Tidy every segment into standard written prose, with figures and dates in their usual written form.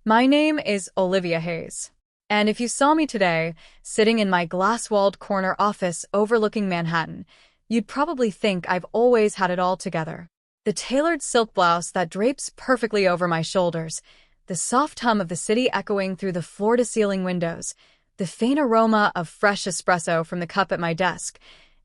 My name is Olivia Hayes, and if you saw me today, sitting in my glass-walled corner office overlooking Manhattan, you'd probably think I've always had it all together. The tailored silk blouse that drapes perfectly over my shoulders, the soft hum of the city echoing through the floor-to-ceiling windows, the faint aroma of fresh espresso from the cup at my desk,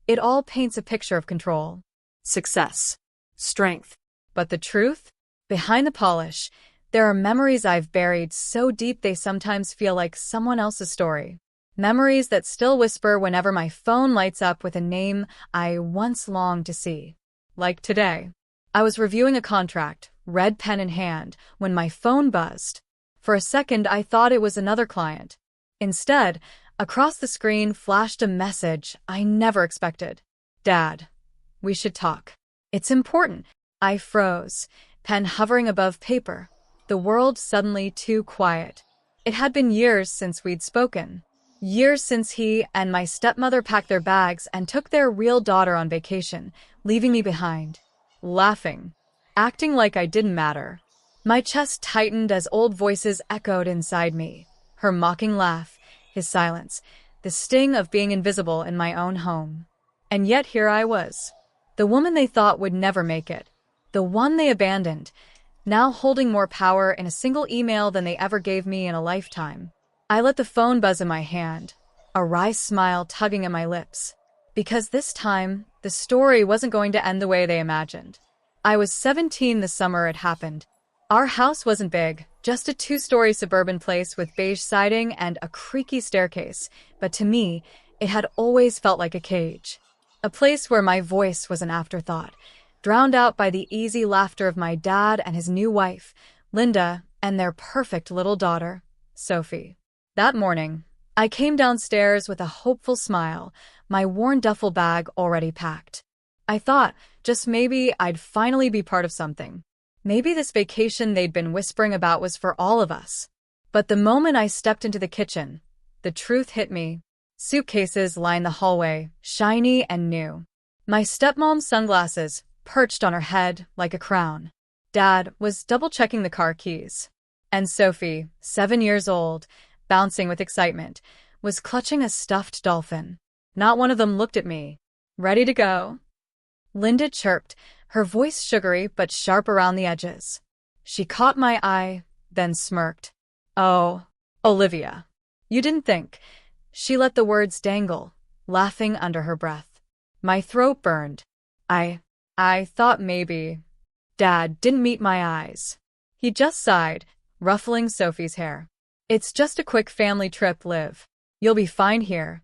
it all paints a picture of control, success, strength. But the truth? Behind the polish, there are memories I've buried so deep they sometimes feel like someone else's story. Memories that still whisper whenever my phone lights up with a name I once longed to see. Like today. I was reviewing a contract, red pen in hand, when my phone buzzed. For a second, I thought it was another client. Instead, across the screen flashed a message I never expected. "Dad, we should talk. It's important." I froze, pen hovering above paper. The world suddenly too quiet. It had been years since we'd spoken. Years since he and my stepmother packed their bags and took their real daughter on vacation, leaving me behind. Laughing. Acting like I didn't matter. My chest tightened as old voices echoed inside me. Her mocking laugh, his silence, the sting of being invisible in my own home. And yet here I was. The woman they thought would never make it. The one they abandoned, now holding more power in a single email than they ever gave me in a lifetime. I let the phone buzz in my hand, a wry smile tugging at my lips. Because this time, the story wasn't going to end the way they imagined. I was 17 the summer it happened. Our house wasn't big, just a two-story suburban place with beige siding and a creaky staircase, but to me, it had always felt like a cage. A place where my voice was an afterthought, drowned out by the easy laughter of my dad and his new wife, Linda, and their perfect little daughter, Sophie. That morning, I came downstairs with a hopeful smile, my worn duffel bag already packed. I thought, just maybe I'd finally be part of something. Maybe this vacation they'd been whispering about was for all of us. But the moment I stepped into the kitchen, the truth hit me. Suitcases lined the hallway, shiny and new. My stepmom's sunglasses perched on her head like a crown. Dad was double-checking the car keys. And Sophie, 7 years old, bouncing with excitement, was clutching a stuffed dolphin. Not one of them looked at me. "Ready to go?" Linda chirped, her voice sugary but sharp around the edges. She caught my eye, then smirked. "Oh, Olivia. You didn't think." She let the words dangle, laughing under her breath. My throat burned. I thought maybe. Dad didn't meet my eyes. He just sighed, ruffling Sophie's hair. "It's just a quick family trip, Liv. You'll be fine here."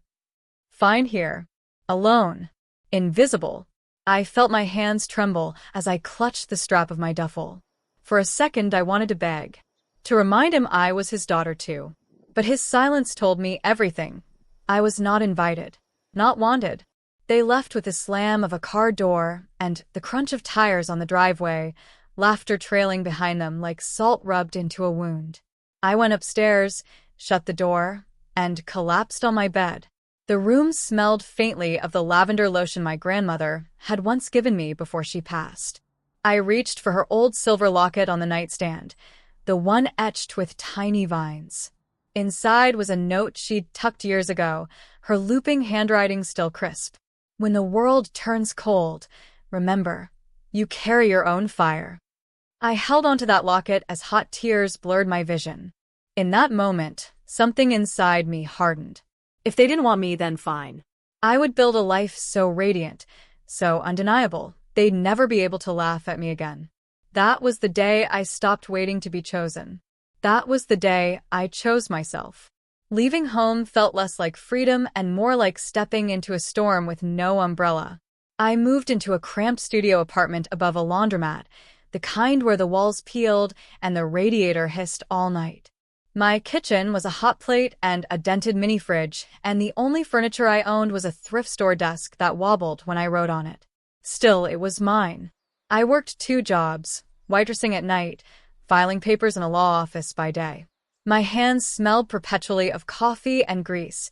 Fine here. Alone. Invisible. I felt my hands tremble as I clutched the strap of my duffel. For a second, I wanted to beg. To remind him I was his daughter too. But his silence told me everything. I was not invited. Not wanted. They left with the slam of a car door and the crunch of tires on the driveway, laughter trailing behind them like salt rubbed into a wound. I went upstairs, shut the door, and collapsed on my bed. The room smelled faintly of the lavender lotion my grandmother had once given me before she passed. I reached for her old silver locket on the nightstand, the one etched with tiny vines. Inside was a note she'd tucked years ago, her looping handwriting still crisp. "When the world turns cold, remember, you carry your own fire." I held onto that locket as hot tears blurred my vision. In that moment, something inside me hardened. If they didn't want me, then fine. I would build a life so radiant, so undeniable, they'd never be able to laugh at me again. That was the day I stopped waiting to be chosen. That was the day I chose myself. Leaving home felt less like freedom and more like stepping into a storm with no umbrella. I moved into a cramped studio apartment above a laundromat, the kind where the walls peeled and the radiator hissed all night. My kitchen was a hot plate and a dented mini fridge, and the only furniture I owned was a thrift store desk that wobbled when I wrote on it. Still, it was mine. I worked 2 jobs, waitressing at night, filing papers in a law office by day. My hands smelled perpetually of coffee and grease.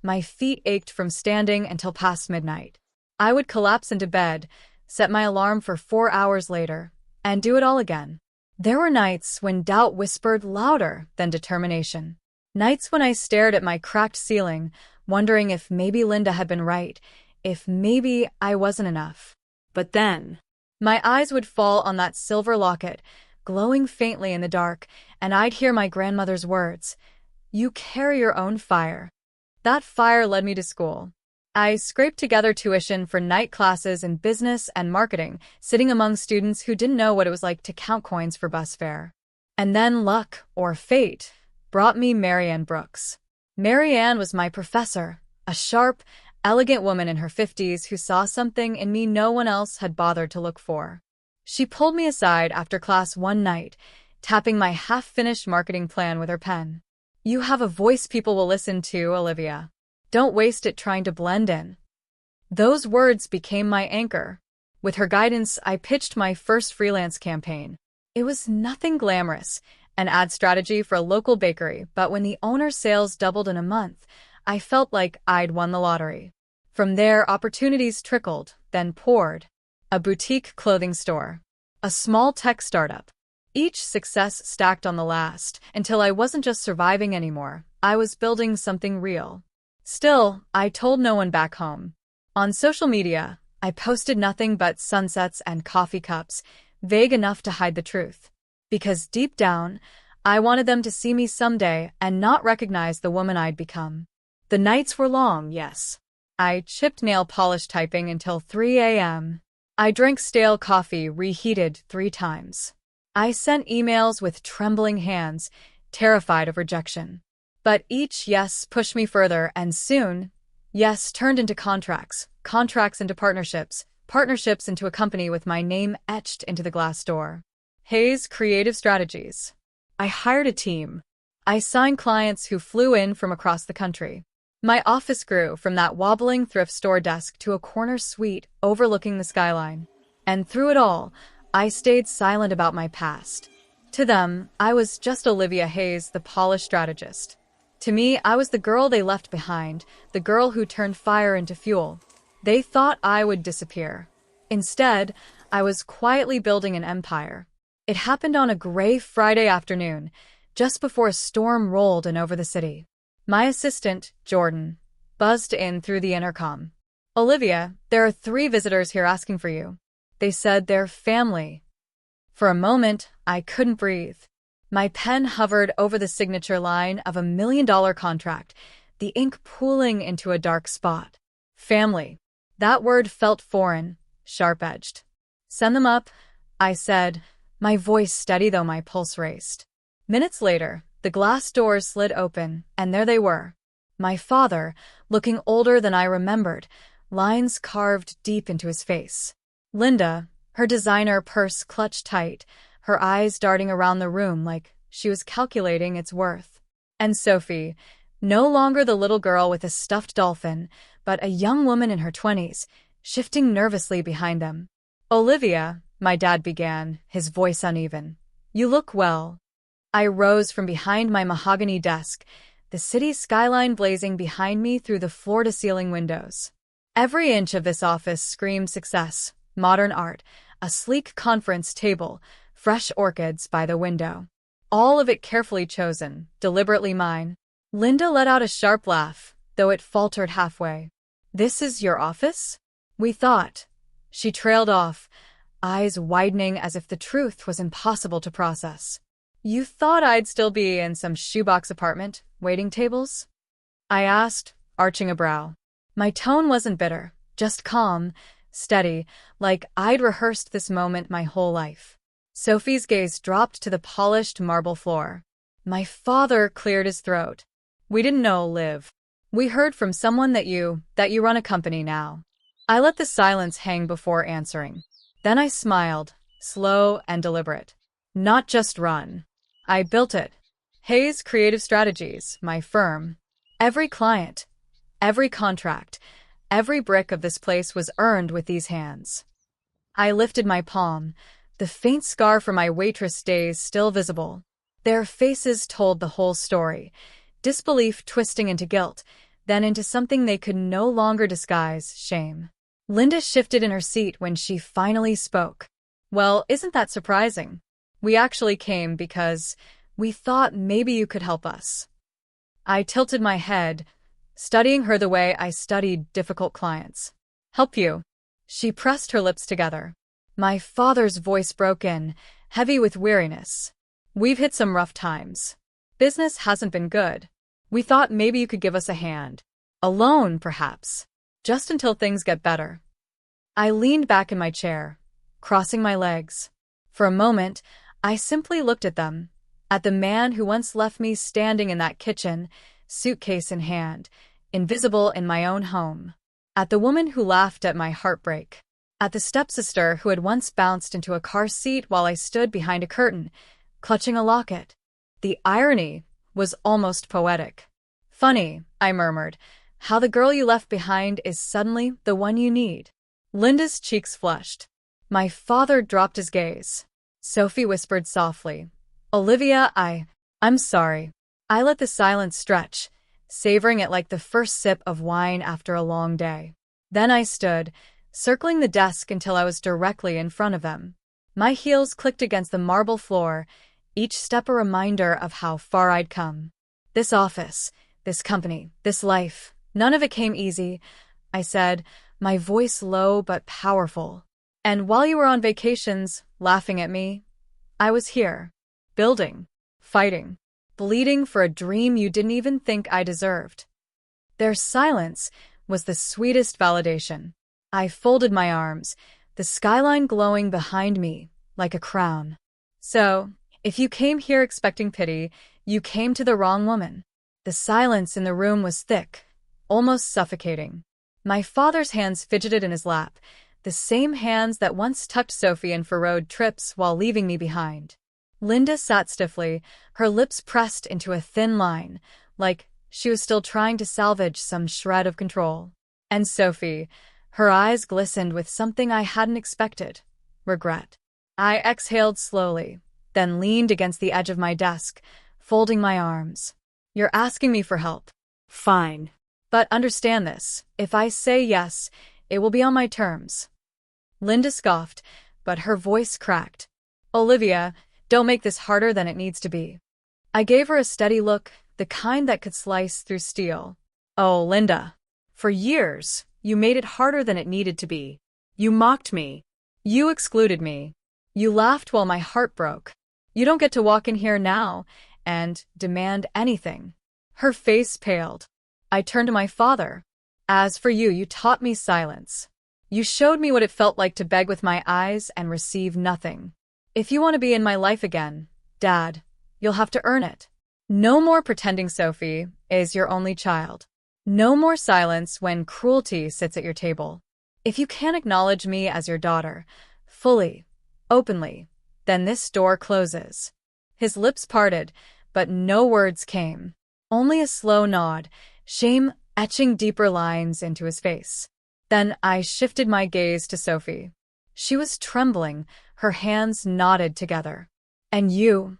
My feet ached from standing until past midnight. I would collapse into bed, set my alarm for 4 hours later, and do it all again. There were nights when doubt whispered louder than determination. Nights when I stared at my cracked ceiling, wondering if maybe Linda had been right, if maybe I wasn't enough. But then, my eyes would fall on that silver locket, glowing faintly in the dark, and I'd hear my grandmother's words, "You carry your own fire." That fire led me to school. I scraped together tuition for night classes in business and marketing, sitting among students who didn't know what it was like to count coins for bus fare. And then luck, or fate, brought me Marianne Brooks. Marianne was my professor, a sharp, elegant woman in her 50s who saw something in me no one else had bothered to look for. She pulled me aside after class one night, tapping my half-finished marketing plan with her pen. "You have a voice people will listen to, Olivia. Don't waste it trying to blend in." Those words became my anchor. With her guidance, I pitched my first freelance campaign. It was nothing glamorous, an ad strategy for a local bakery, but when the owner's sales doubled in a month, I felt like I'd won the lottery. From there, opportunities trickled, then poured. A boutique clothing store. A small tech startup. Each success stacked on the last, until I wasn't just surviving anymore, I was building something real. Still, I told no one back home. On social media, I posted nothing but sunsets and coffee cups, vague enough to hide the truth. Because deep down, I wanted them to see me someday and not recognize the woman I'd become. The nights were long, yes. I chipped nail polish typing until 3 a.m. I drank stale coffee reheated 3 times. I sent emails with trembling hands, terrified of rejection. But each yes pushed me further, and soon, yes turned into contracts, contracts into partnerships, partnerships into a company with my name etched into the glass door. Hayes Creative Strategies. I hired a team. I signed clients who flew in from across the country. My office grew from that wobbling thrift store desk to a corner suite overlooking the skyline. And through it all, I stayed silent about my past. To them, I was just Olivia Hayes, the polished strategist. To me, I was the girl they left behind, the girl who turned fire into fuel. They thought I would disappear. Instead, I was quietly building an empire. It happened on a gray Friday afternoon, just before a storm rolled in over the city. My assistant, Jordan, buzzed in through the intercom. "Olivia, there are 3 visitors here asking for you. They said they're family." For a moment, I couldn't breathe. My pen hovered over the signature line of $1 million contract, the ink pooling into a dark spot. Family. That word felt foreign, sharp-edged. "Send them up," I said, my voice steady though my pulse raced. Minutes later, the glass doors slid open, and there they were. My father, looking older than I remembered, lines carved deep into his face. Linda, her designer purse clutched tight, her eyes darting around the room like she was calculating its worth. And Sophie, no longer the little girl with a stuffed dolphin, but a young woman in her 20s, shifting nervously behind them. "Olivia," my dad began, his voice uneven. "You look well." I rose from behind my mahogany desk, the city skyline blazing behind me through the floor-to-ceiling windows. Every inch of this office screamed success, modern art, a sleek conference table, fresh orchids by the window. All of it carefully chosen, deliberately mine. Linda let out a sharp laugh, though it faltered halfway. "This is your office?" "We thought." She trailed off, eyes widening as if the truth was impossible to process. "You thought I'd still be in some shoebox apartment, waiting tables?" I asked, arching a brow. My tone wasn't bitter, just calm, steady, like I'd rehearsed this moment my whole life. Sophie's gaze dropped to the polished marble floor. My father cleared his throat. "We didn't know, Liv. We heard from someone that you run a company now." I let the silence hang before answering. Then I smiled, slow and deliberate. "Not just run. I built it. Hayes Creative Strategies, my firm. Every client, every contract, every brick of this place was earned with these hands." I lifted my palm, the faint scar from my waitress days still visible. Their faces told the whole story, disbelief twisting into guilt, then into something they could no longer disguise, shame. Linda shifted in her seat when she finally spoke. "Well, isn't that surprising? We actually came because we thought maybe you could help us. I tilted my head, studying her the way I studied difficult clients. Help you? She pressed her lips together. My father's voice broke in, heavy with weariness. We've hit some rough times. Business hasn't been good. We thought maybe you could give us a hand. A loan, perhaps. Just until things get better. I leaned back in my chair, crossing my legs. For a moment, I simply looked at them, at the man who once left me standing in that kitchen, suitcase in hand, invisible in my own home. At the woman who laughed at my heartbreak. At the stepsister who had once bounced into a car seat while I stood behind a curtain, clutching a locket. The irony was almost poetic. Funny, I murmured, how the girl you left behind is suddenly the one you need. Linda's cheeks flushed. My father dropped his gaze. Sophie whispered softly, Olivia, I'm sorry. I let the silence stretch, savoring it like the first sip of wine after a long day. Then I stood, circling the desk until I was directly in front of them. My heels clicked against the marble floor, each step a reminder of how far I'd come. This office, this company, this life, none of it came easy, I said, my voice low but powerful. And while you were on vacations, laughing at me, I was here, building, fighting, bleeding for a dream you didn't even think I deserved. Their silence was the sweetest validation. I folded my arms, the skyline glowing behind me like a crown. So, if you came here expecting pity, you came to the wrong woman. The silence in the room was thick, almost suffocating. My father's hands fidgeted in his lap, the same hands that once tucked Sophie in for road trips while leaving me behind. Linda sat stiffly, her lips pressed into a thin line, like she was still trying to salvage some shred of control. And Sophie, her eyes glistened with something I hadn't expected, regret. I exhaled slowly, then leaned against the edge of my desk, folding my arms. You're asking me for help. Fine. But understand this, if I say yes, it will be on my terms. Linda scoffed, but her voice cracked. Olivia, don't make this harder than it needs to be. I gave her a steady look, the kind that could slice through steel. Oh, Linda. For years, you made it harder than it needed to be. You mocked me. You excluded me. You laughed while my heart broke. You don't get to walk in here now and demand anything. Her face paled. I turned to my father. As for you, you taught me silence. You showed me what it felt like to beg with my eyes and receive nothing. If you want to be in my life again, Dad, you'll have to earn it. No more pretending Sophie is your only child. No more silence when cruelty sits at your table. If you can't acknowledge me as your daughter, fully, openly, then this door closes. His lips parted, but no words came. Only a slow nod, shame etching deeper lines into his face. Then I shifted my gaze to Sophie. She was trembling, her hands knotted together. And you,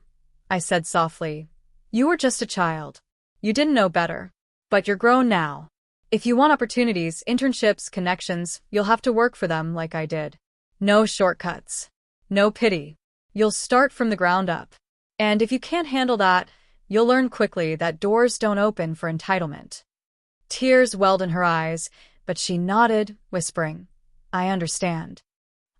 I said softly, you were just a child. You didn't know better. But you're grown now. If you want opportunities, internships, connections, you'll have to work for them like I did. No shortcuts. No pity. You'll start from the ground up. And if you can't handle that, you'll learn quickly that doors don't open for entitlement. Tears welled in her eyes, but she nodded, whispering, I understand.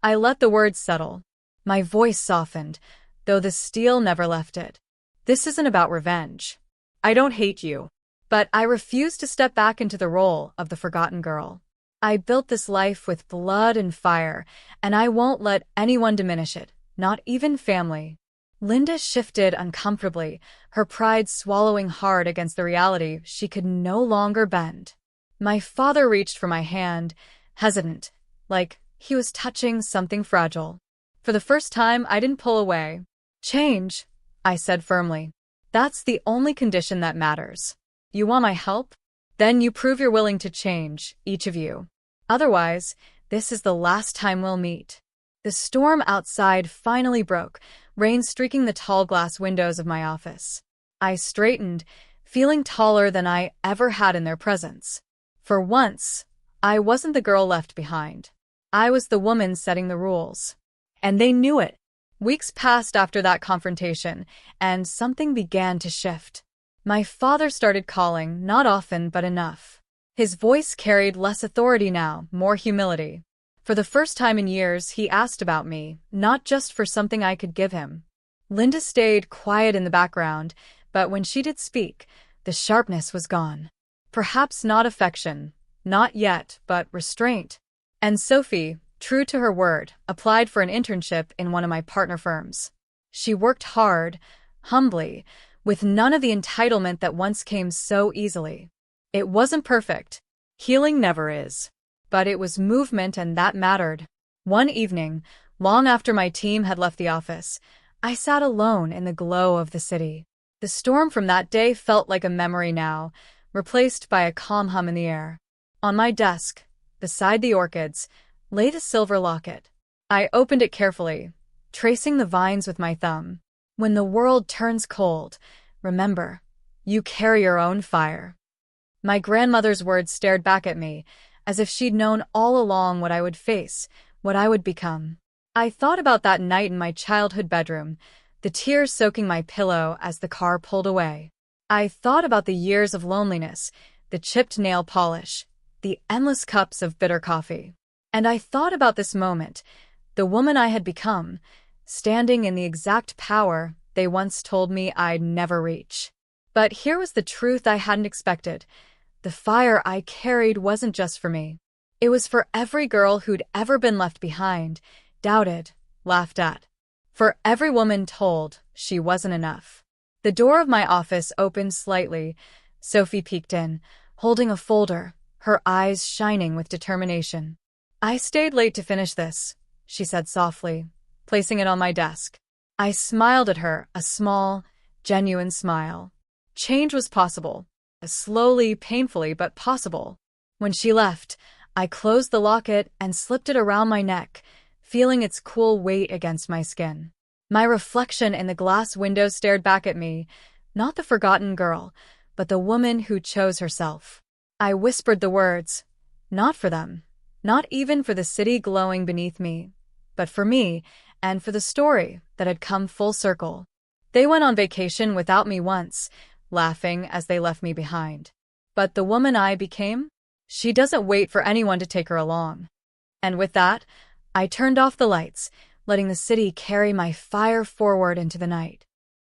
I let the words settle. My voice softened, though the steel never left it. This isn't about revenge. I don't hate you. But I refuse to step back into the role of the forgotten girl. I built this life with blood and fire, and I won't let anyone diminish it, not even family. Linda shifted uncomfortably, her pride swallowing hard against the reality she could no longer bend. My father reached for my hand, hesitant, like he was touching something fragile. For the first time, I didn't pull away. Change, I said firmly. That's the only condition that matters. You want my help? Then you prove you're willing to change, each of you. Otherwise, this is the last time we'll meet. The storm outside finally broke, rain streaking the tall glass windows of my office. I straightened, feeling taller than I ever had in their presence. For once, I wasn't the girl left behind. I was the woman setting the rules. And they knew it. Weeks passed after that confrontation, and something began to shift. My father started calling, not often, but enough. His voice carried less authority now, more humility. For the first time in years, he asked about me, not just for something I could give him. Linda stayed quiet in the background, but when she did speak, the sharpness was gone. Perhaps not affection, not yet, but restraint. And Sophie, true to her word, applied for an internship in one of my partner firms. She worked hard, humbly, with none of the entitlement that once came so easily. It wasn't perfect. Healing never is. But it was movement, and that mattered. One evening, long after my team had left the office, I sat alone in the glow of the city. The storm from that day felt like a memory now, replaced by a calm hum in the air. On my desk, beside the orchids, lay the silver locket. I opened it carefully, tracing the vines with my thumb. When the world turns cold, remember, you carry your own fire. My grandmother's words stared back at me, as if she'd known all along what I would face, what I would become. I thought about that night in my childhood bedroom, the tears soaking my pillow as the car pulled away. I thought about the years of loneliness, the chipped nail polish, the endless cups of bitter coffee. And I thought about this moment, the woman I had become, standing in the exact power they once told me I'd never reach. But here was the truth I hadn't expected. The fire I carried wasn't just for me. It was for every girl who'd ever been left behind, doubted, laughed at. For every woman told she wasn't enough. The door of my office opened slightly. Sophie peeked in, holding a folder, her eyes shining with determination. "I stayed late to finish this," she said softly, placing it on my desk. I smiled at her, a small, genuine smile. Change was possible. Slowly, painfully, but possible. When she left, I closed the locket and slipped it around my neck, feeling its cool weight against my skin. My reflection in the glass window stared back at me, not the forgotten girl, but the woman who chose herself. I whispered the words, not for them, not even for the city glowing beneath me, but for me and for the story that had come full circle. They went on vacation without me once, laughing as they left me behind. But the woman I became? She doesn't wait for anyone to take her along. And with that, I turned off the lights, letting the city carry my fire forward into the night.